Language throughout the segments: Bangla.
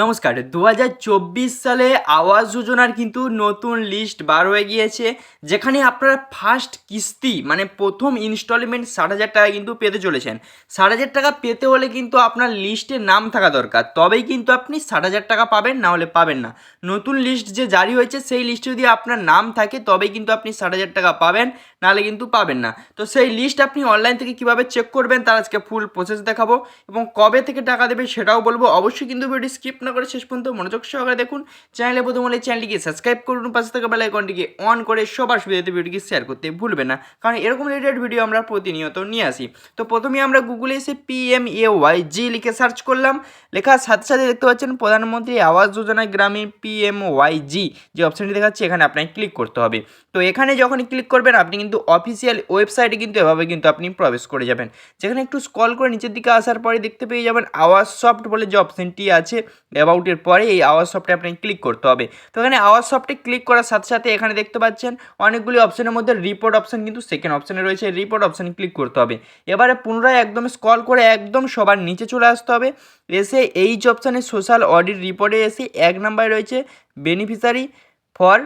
নমস্কার। ২০২৪ সালে আবাস যোজনার কিন্তু নতুন লিস্ট বার হয়ে গিয়েছে, যেখানে আপনারা ফার্স্ট কিস্তি মানে প্রথম ইনস্টলমেন্ট ৬০,০০০ টাকা কিন্তু পেতে চলেছেন। ৬০,০০০ টাকা পেতে হলে কিন্তু আপনার লিস্টে নাম থাকা দরকার, তবেই কিন্তু আপনি ৬০,০০০ টাকা পাবেন, না হলে পাবেন না। নতুন লিস্ট যে জারি হয়েছে সেই লিস্টে যদি আপনার নাম থাকে তবেই কিন্তু আপনি ৬০,০০০ টাকা পাবেন, নাহলে কিন্তু পাবেন না। তো সেই লিস্ট আপনি অনলাইন থেকে কীভাবে চেক করবেন তার আজকে ফুল প্রসেস দেখাবো, এবং কবে থেকে টাকা দেবে সেটাও বলবো। অবশ্যই কিন্তু ভিডিও স্কিপ না করে শেষ পর্যন্ত মনোযোগ সহকারে দেখুন। চ্যানেলে প্রথম হলে চ্যানেলটিকে সাবস্ক্রাইব করুন, পাশে থাকা বেল আইকনটিকে অন করে সবার সুবিধাতে ভিডিওটিকে শেয়ার করতে ভুলবেন না, কারণ এরকম রিলেটেড ভিডিও আমরা প্রতিনিয়ত নিয়ে আসি। তো প্রথমে আমরা গুগলে এসে PMAYG লিখে সার্চ করলাম। লেখার সাথে সাথে দেখতে পাচ্ছেন প্রধানমন্ত্রী আবাস যোজনা গ্রামীণ PMYG যে অপশানটি দেখাচ্ছে, এখানে আপনাকে ক্লিক করতে হবে। তো এখানে যখনই ক্লিক করবেন আপনি কিন্তু অফিসিয়াল ওয়েবসাইটে কিন্তু এভাবে কিন্তু আপনি প্রবেশ করে যাবেন। যেখানে একটু স্ক্রল করে নিচের দিকে আসার পরে দেখতে পেয়ে যাবেন আওয়াজ সফট বলে যে অপশানটি আছে অ্যাবাউটের পরে, এই আওয়াজ সফটে আপনাকে ক্লিক করতে হবে। তো এখানে আওয়াজ সফটে ক্লিক করার সাথে সাথে এখানে দেখতে পাচ্ছেন অনেকগুলি অপশানের মধ্যে রিপোর্ট অপশান কিন্তু সেকেন্ড অপশানে রয়েছে, রিপোর্ট অপশানে ক্লিক করতে হবে। এবারে পুনরায় একদম স্ক্রল করে একদম সবার নিচে চলে আসতে হবে। এসে এইচ অপশানে সোশ্যাল অডিট রিপোর্টে এসে ১ নম্বরে রয়েছে বেনিফিশিয়ারি ফর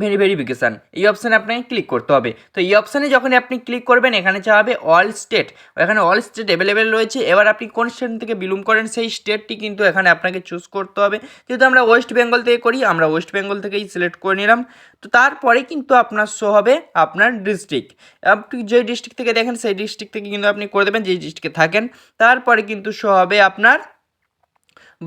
ভেরিফিকেশান, এই অপশানে আপনাকে ক্লিক করতে হবে। তো এই অপশানে যখন আপনি ক্লিক করবেন এখানে চাবে অল স্টেট, এখানে অল স্টেট অ্যাভেলেবেল রয়েছে। এবার আপনি কোন স্টেট থেকে বিলং করেন সেই স্টেটটি কিন্তু এখানে আপনাকে চুজ করতে হবে। যেহেতু আমরা ওয়েস্ট বেঙ্গল থেকে করি, আমরা ওয়েস্ট বেঙ্গল থেকেই সিলেক্ট করে নিলাম। তো তারপরে কিন্তু আপনার শো হবে আপনার ডিস্ট্রিক্ট, আপনি যে ডিস্ট্রিক্ট থেকে দেখেন সেই ডিস্ট্রিক্ট থেকে কিন্তু আপনি করে দেবেন, যেই ডিস্ট্রিক্টে থাকেন। তারপরে কিন্তু শো হবে আপনার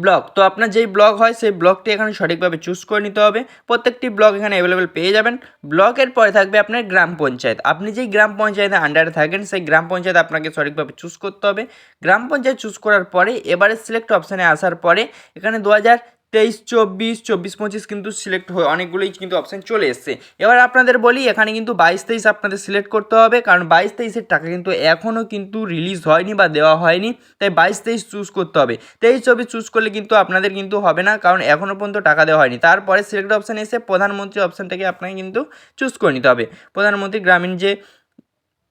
ব্লক। তো আপনার যেই ব্লক হয় সেই ব্লকটি এখানে সঠিকভাবে চুজ করে নিতে হবে। প্রত্যেকটি ব্লক এখানে অ্যাভেলেবেল পেয়ে যাবেন। ব্লকের পরে থাকবে আপনার গ্রাম পঞ্চায়েত, আপনি যেই গ্রাম পঞ্চায়েতের আন্ডারে থাকেন সেই গ্রাম পঞ্চায়েত আপনাকে সঠিকভাবে চুজ করতে হবে। গ্রাম পঞ্চায়েত চুজ করার পরে এবারে সিলেক্ট অপশানে আসার পরে এখানে 2023, 24, 24, 25 কিন্তু সিলেক্ট হয়ে অনেকগুলোই কিন্তু অপশান চলে এসছে। এবার আপনাদের বলি এখানে কিন্তু 22, 23 আপনাদের সিলেক্ট করতে হবে, কারণ 22, 23-এর টাকা কিন্তু এখনও কিন্তু রিলিজ হয়নি বা দেওয়া হয়নি, তাই 22, 23 চুজ করতে হবে। 23, 24 চুজ করলে কিন্তু আপনাদের কিন্তু হবে না, কারণ এখনও পর্যন্ত টাকা দেওয়া হয়নি। তারপরে সিলেক্ট অপশানে এসে প্রধানমন্ত্রী অপশানটাকে আপনাকে কিন্তু চুজ করে নিতে হবে। প্রধানমন্ত্রী গ্রামীণ যে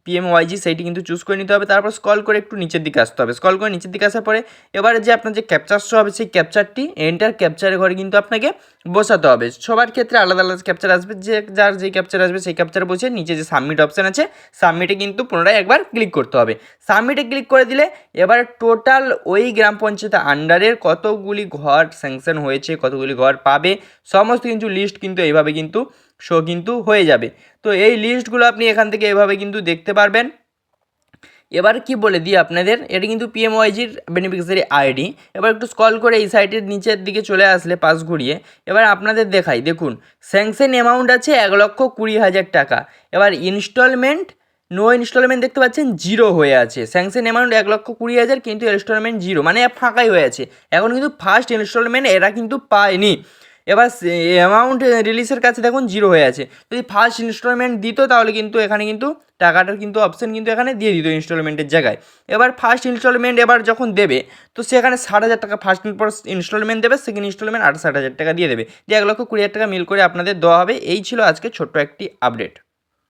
PMYG সেইটি কিন্তু চুজ করে নিতে হবে। তারপর স্ক্রল করে একটু নিচের দিকে আসতে হবে। স্ক্রল করে নিচের দিকে আসার পরে এবারে যে আপনার যে ক্যাপচার শো হবে সেই ক্যাপচারটি এন্টার ক্যাপচারের ঘরে কিন্তু আপনাকে বসাতে হবে। সবার ক্ষেত্রে আলাদা আলাদা ক্যাপচার আসবে, যে যার যেই ক্যাপচার আসবে সেই ক্যাপচার বসে নিচে যে সাবমিট অপশান আছে সাবমিটে কিন্তু পুনরায় একবার ক্লিক করতে হবে। সাবমিটে ক্লিক করে দিলে এবারে টোটাল ওই গ্রাম পঞ্চায়েতের আন্ডারের কতগুলি ঘর স্যাংশন হয়েছে, কতগুলি ঘর পাবে, সমস্ত কিন্তু লিস্ট কিন্তু এইভাবে কিন্তু শো কিন্তু হয়ে যাবে। তো এই লিস্টগুলো আপনি এখান থেকে এভাবে কিন্তু দেখতে পারবেন। এবার কি বলে দিই আপনাদের, এটা কিন্তু PMYGর বেনিফিশিয়ারি আইডি। এবার একটু স্ক্রল করে এই সাইটের নিচের দিকে চলে আসলে পাশ ঘুরিয়ে এবার আপনাদের দেখাই, দেখুন স্যাংশন অ্যামাউন্ট আছে 1,20,000 টাকা। এবার ইনস্টলমেন্ট নো ইনস্টলমেন্ট দেখতে পাচ্ছেন 0 হয়ে আছে। স্যাংশন অ্যামাউন্ট 1,20,000 কিন্তু ইনস্টলমেন্ট 0, মানে ফাঁকাই হয়ে আছে। এখন কিন্তু ফার্স্ট ইনস্টলমেন্ট এরা কিন্তু পায়নি। এবার অ্যামাউন্ট রিলিজের কাছে দেখুন 0 হয়ে আছে। যদি ফার্স্ট ইনস্টলমেন্ট দিত তাহলে কিন্তু এখানে কিন্তু টাকাটার কিন্তু অপশান কিন্তু এখানে দিয়ে দিত ইনস্টলমেন্টের জায়গায়। এবার ফার্স্ট ইনস্টলমেন্ট এবার যখন দেবে তো সেখানে 60,000 টাকা ফার্স্ট ইনস্টলমেন্ট দেবে, সেকেন্ড ইনস্টলমেন্ট 68,000 টাকা দিয়ে দেবে, যে 1,20,000 টাকা মিল করে আপনাদের দেওয়া হবে। এই ছিল আজকে ছোট্ট একটি আপডেট।